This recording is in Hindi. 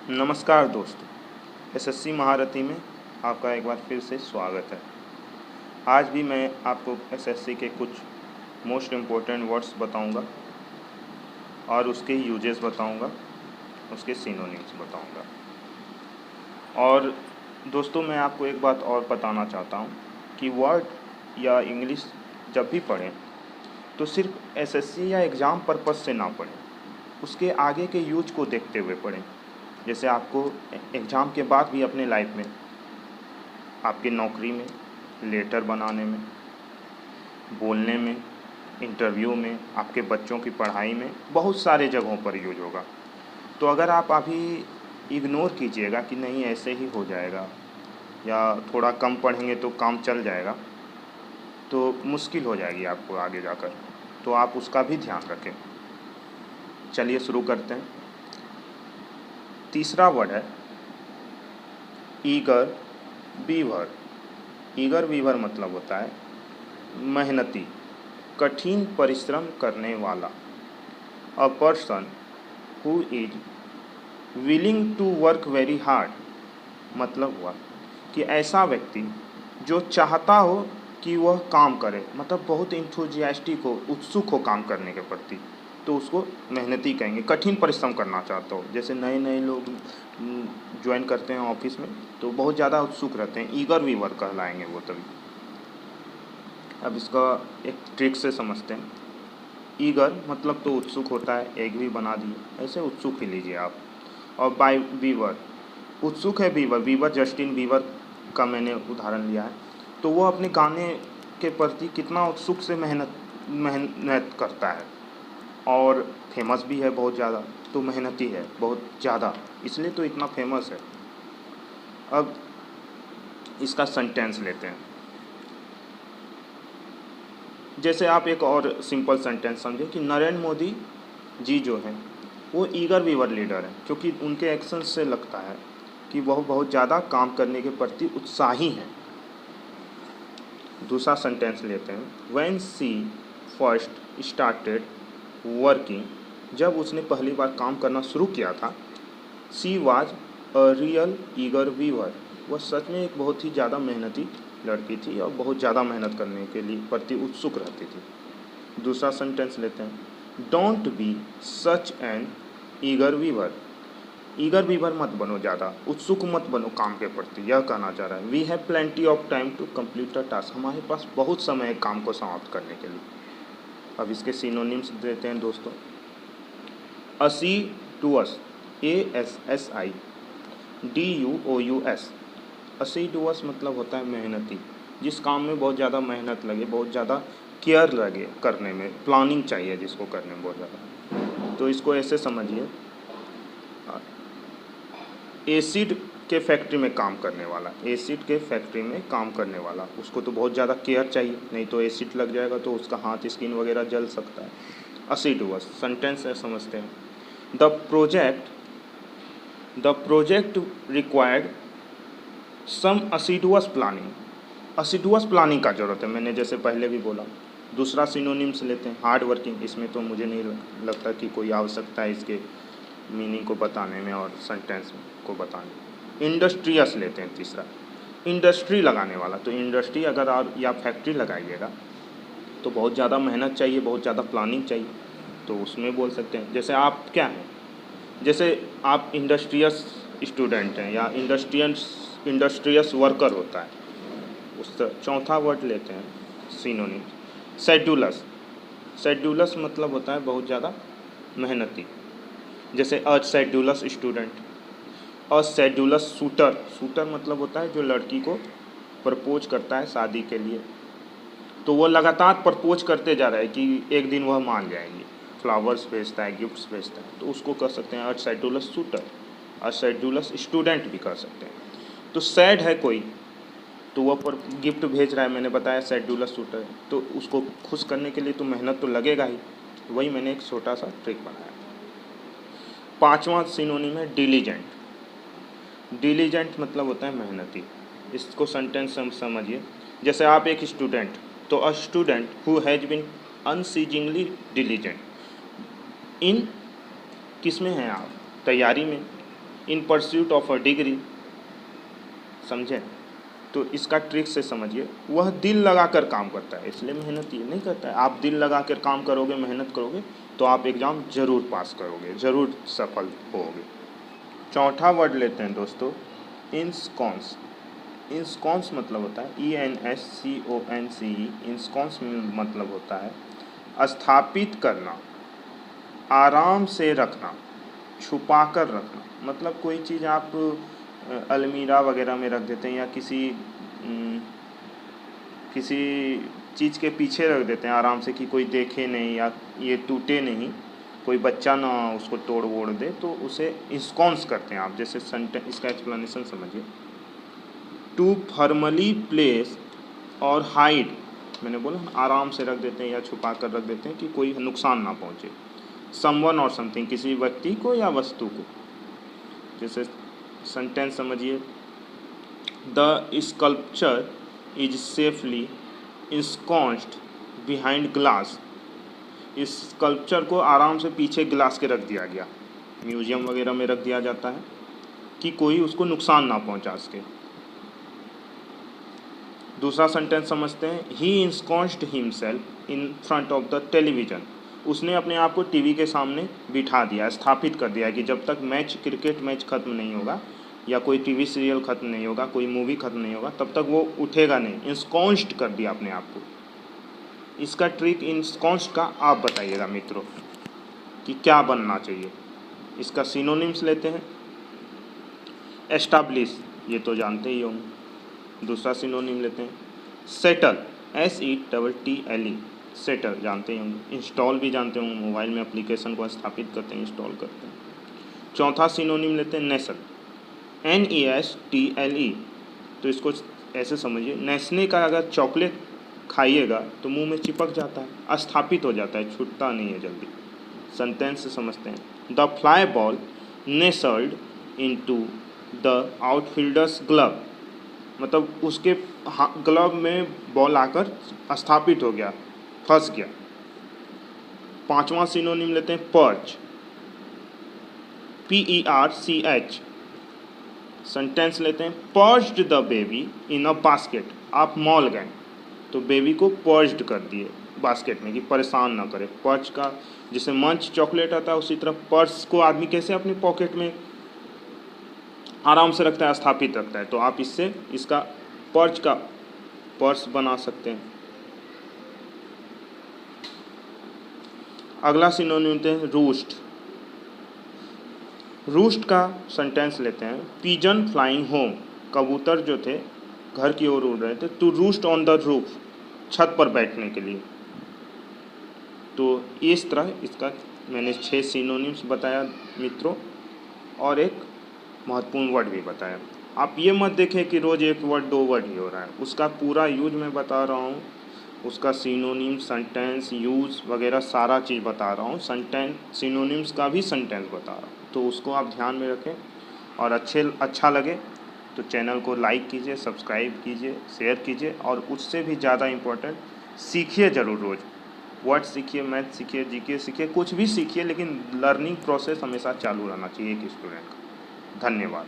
नमस्कार दोस्तों, एसएससी महारथी में आपका एक बार फिर से स्वागत है। आज भी मैं आपको एसएससी के कुछ मोस्ट इम्पोर्टेंट वर्ड्स बताऊंगा और उसके यूजेस बताऊंगा, उसके सिनोनिम्स बताऊंगा। और दोस्तों, मैं आपको एक बात और बताना चाहता हूं कि वर्ड या इंग्लिश जब भी पढ़ें तो सिर्फ एसएससी या एग्ज़ाम पर्पज़ से ना पढ़ें, उसके आगे के यूज को देखते हुए पढ़ें। जैसे आपको एग्ज़ाम के बाद भी अपने लाइफ में, आपके नौकरी में, लेटर बनाने में, बोलने में, इंटरव्यू में, आपके बच्चों की पढ़ाई में, बहुत सारे जगहों पर यूज होगा। तो अगर आप अभी इग्नोर कीजिएगा कि नहीं ऐसे ही हो जाएगा या थोड़ा कम पढ़ेंगे तो काम चल जाएगा, तो मुश्किल हो जाएगी आपको आगे जाकर। तो आप उसका भी ध्यान रखें। चलिए शुरू करते हैं। तीसरा वर्ड है ईगर वीवर। ईगर वीवर मतलब होता है मेहनती, कठिन परिश्रम करने वाला। A person who is willing to work very hard मतलब हुआ कि ऐसा व्यक्ति जो चाहता हो कि वह काम करे, मतलब बहुत इंथुजियास्टिक हो, उत्सुक हो काम करने के प्रति, तो उसको मेहनती कहेंगे। कठिन परिश्रम करना चाहता हो, जैसे नए नए लोग ज्वाइन करते हैं ऑफिस में तो बहुत ज़्यादा उत्सुक रहते हैं, ईगर वीवर कहलाएंगे वो तभी। अब इसका एक ट्रिक से समझते हैं। ईगर मतलब तो उत्सुक होता है, एक भी बना दिए, ऐसे उत्सुक ही लीजिए आप। और बाय वीवर, उत्सुक है वीवर। वीवर जस्टिन बीवर का मैंने उदाहरण लिया है। तो वो अपने गाने के प्रति कितना उत्सुक से मेहनत करता है, और फेमस भी है बहुत ज़्यादा, तो मेहनती है बहुत ज़्यादा, इसलिए तो इतना फेमस है। अब इसका सेंटेंस लेते हैं। जैसे आप एक और सिंपल सेंटेंस समझें कि नरेंद्र मोदी जी जो हैं वो ईगर वीवर लीडर हैं, क्योंकि उनके एक्शंस से लगता है कि वह बहुत ज़्यादा काम करने के प्रति उत्साही हैं। दूसरा सेंटेंस लेते हैं। When she first started working, जब उसने पहली बार काम करना शुरू किया था, she was a real eager weaver, वह सच में एक बहुत ही ज़्यादा मेहनती लड़की थी और बहुत ज़्यादा मेहनत करने के लिए प्रति उत्सुक रहती थी। दूसरा सेंटेंस लेते हैं। Don't be such an eager weaver, eager weaver मत बनो, ज़्यादा उत्सुक मत बनो काम के प्रति, यह कहना चाह रहा है। We have plenty of time to complete the task, हमारे पास बहुत समय है काम को समाप्त करने के लिए। अब इसके सिनोनिम्स देते हैं दोस्तों। असीडुअस, ASSI DUOUS, असीडुअस मतलब होता है मेहनती, जिस काम में बहुत ज़्यादा मेहनत लगे, बहुत ज़्यादा केयर लगे करने में, प्लानिंग चाहिए जिसको करने में बहुत ज़्यादा। तो इसको ऐसे समझिए, एसिड के फैक्ट्री में काम करने वाला, एसिड के फैक्ट्री में काम करने वाला, उसको तो बहुत ज़्यादा केयर चाहिए, नहीं तो एसिड लग जाएगा तो उसका हाथ, स्किन वगैरह जल सकता है। असीडुअस सेंटेंस है, समझते हैं। The project required some assiduous planning, assiduous planning का ज़रूरत है, मैंने जैसे पहले भी बोला। दूसरा सिनोनिम्स लेते हैं। हार्ड वर्किंग, इसमें तो मुझे नहीं लगता कि कोई आवश्यकता है इसके मीनिंग को बताने में और सेंटेंस को बताने में। इंडस्ट्रियस लेते हैं तीसरा, इंडस्ट्री लगाने वाला। तो इंडस्ट्री अगर आप या फैक्ट्री लगाइएगा तो बहुत ज़्यादा मेहनत चाहिए, बहुत ज़्यादा प्लानिंग चाहिए, तो उसमें बोल सकते हैं। जैसे आप क्या हैं, जैसे आप इंडस्ट्रियस स्टूडेंट हैं या इंडस्ट्रियस वर्कर होता है, उस चौथा वर्ड लेते हैं सिनोनिम, शेड्यूलस। शेड्यूलस मतलब होता है बहुत ज़्यादा मेहनती। जैसे अ शेड्यूलस स्टूडेंट, अ शेड्यूलस शूटर, शूटर मतलब होता है जो लड़की को प्रपोज करता है शादी के लिए, तो वो लगातार प्रपोज करते जा रहा है कि एक दिन वह मान जाएंगी, फ्लावर्स भेजता है, गिफ्ट्स भेजता है, तो उसको कह सकते हैं अ शेड्यूलस शूटर। अ शेड्यूलस स्टूडेंट भी कह सकते हैं। तो सैड है कोई, तो वह पर गिफ्ट भेज रहा है, मैंने बताया शेड्यूलस शूटर है, तो उसको खुश करने के लिए तो मेहनत तो लगेगा ही, वही मैंने एक छोटा सा ट्रिक बनाया। पांचवा सिनोनिम है डिलीजेंट। डिलीजेंट मतलब होता है मेहनती। इसको सेंटेंस समझिए। जैसे आप एक स्टूडेंट, तो a student who has been unceasingly diligent, in किस में हैं आप, तैयारी में, in pursuit of a degree, समझे? तो इसका ट्रिक से समझिए, वह दिल लगा कर काम करता है, इसलिए मेहनत ये नहीं करता है। आप दिल लगा कर काम करोगे, मेहनत करोगे तो आप एग्ज़ाम ज़रूर पास करोगे, ज़रूर सफल होगे। चौथा वर्ड लेते हैं दोस्तों, इंस्कॉन्स। इंस्कॉन्स मतलब होता है ENSCONCE। इंस्कॉन्स मतलब होता है स्थापित करना, आराम से रखना, छुपा कर रखना। मतलब कोई चीज़ आप अलमीरा वगैरह में रख देते हैं या किसी चीज़ के पीछे रख देते हैं आराम से कि कोई देखे नहीं या ये टूटे नहीं, कोई बच्चा ना उसको तोड़ वोड़ दे, तो उसे इंस्कॉन्स करते हैं आप। जैसे सेंटेंस, इसका एक्सप्लेनेशन समझिए। टू फॉर्मली प्लेस और हाइड, मैंने बोला आराम से रख देते हैं या छुपा कर रख देते हैं कि कोई नुकसान ना पहुँचे। समवन और समथिंग, किसी व्यक्ति को या वस्तु को। जैसे सेंटेंस समझिए, the sculpture is safely ensconced behind glass. इस स्कल्पचर को आराम से पीछे ग्लास के रख दिया गया, म्यूजियम वगैरह में रख दिया जाता है कि कोई उसको नुकसान ना पहुंचा सके। दूसरा सेंटेंस समझते हैं, he ensconced himself in front of the television. उसने अपने आप को टीवी के सामने बिठा दिया, स्थापित कर दिया कि जब तक क्रिकेट मैच ख़त्म नहीं होगा या कोई टीवी सीरियल ख़त्म नहीं होगा, कोई मूवी ख़त्म नहीं होगा, तब तक वो उठेगा नहीं। इंस्कॉन्स्ड कर दिया अपने आप को। इसका ट्रिक इंस्कॉन्स्ड का आप बताइएगा मित्रों कि क्या बनना चाहिए। इसका सिनोनिम्स लेते हैं। एस्टाब्लिश, ये तो जानते ही होंगे। दूसरा सिनोनिम लेते हैं सेटल, SETTLE, सेटल जानते ही होंगे। इंस्टॉल भी जानते होंगे, मोबाइल में एप्लीकेशन को स्थापित करते हैं, इंस्टॉल करते हैं। चौथा सिनोनिम लेते हैं नेसल, NESTLE। तो इसको ऐसे समझिए, नेस्ले का अगर चॉकलेट खाइएगा तो मुंह में चिपक जाता है, स्थापित हो जाता है, छूटता नहीं है जल्दी। सेंटेंस से समझते हैं, the fly ball nestled into the outfielder's glove. मतलब उसके ग्लव में बॉल आकर स्थापित हो गया, फंस गया। पांचवा सिनोनिम लेते हैं पर्च, PERCH। सेंटेंस लेते हैं, perched the baby in a basket. आप मॉल गए तो बेबी को पर्च्ड कर दिए बास्केट में कि परेशान ना करे। पर्च का जैसे मंच चॉकलेट आता है, उसी तरह पर्स को आदमी कैसे अपनी पॉकेट में आराम से रखता है, स्थापित रखता है। तो आप इससे इसका पर्च का पर्स बना सकते हैं। अगला सिनोनिम लेते हैं रूस्ट। रूस्ट का सेंटेंस लेते हैं, पिजन फ्लाइंग होम। कबूतर जो थे घर की ओर उड़ रहे थे, to roost on the roof, छत पर बैठने के लिए। तो इस तरह इसका मैंने 6 सिनोनिम्स बताया मित्रों, और एक महत्वपूर्ण वर्ड भी बताया। आप ये मत देखें कि रोज़ एक वर्ड 2 वर्ड ही हो रहा है, उसका पूरा यूज मैं बता रहा हूँ। उसका सिनोनिम, सेंटेंस, यूज़ वगैरह सारा चीज़ बता रहा हूँ। सिनोनिम्स का भी सेंटेंस बता रहा हूँ, तो उसको आप ध्यान में रखें। और अच्छा लगे तो चैनल को लाइक कीजिए, सब्सक्राइब कीजिए, शेयर कीजिए, और उससे भी ज़्यादा इम्पोर्टेंट, सीखिए ज़रूर। रोज़ वर्ड सीखिए, मैथ सीखिए, GK सीखिए, कुछ भी सीखिए, लेकिन लर्निंग प्रोसेस हमेशा चालू रहना चाहिए एक स्टूडेंट का। धन्यवाद।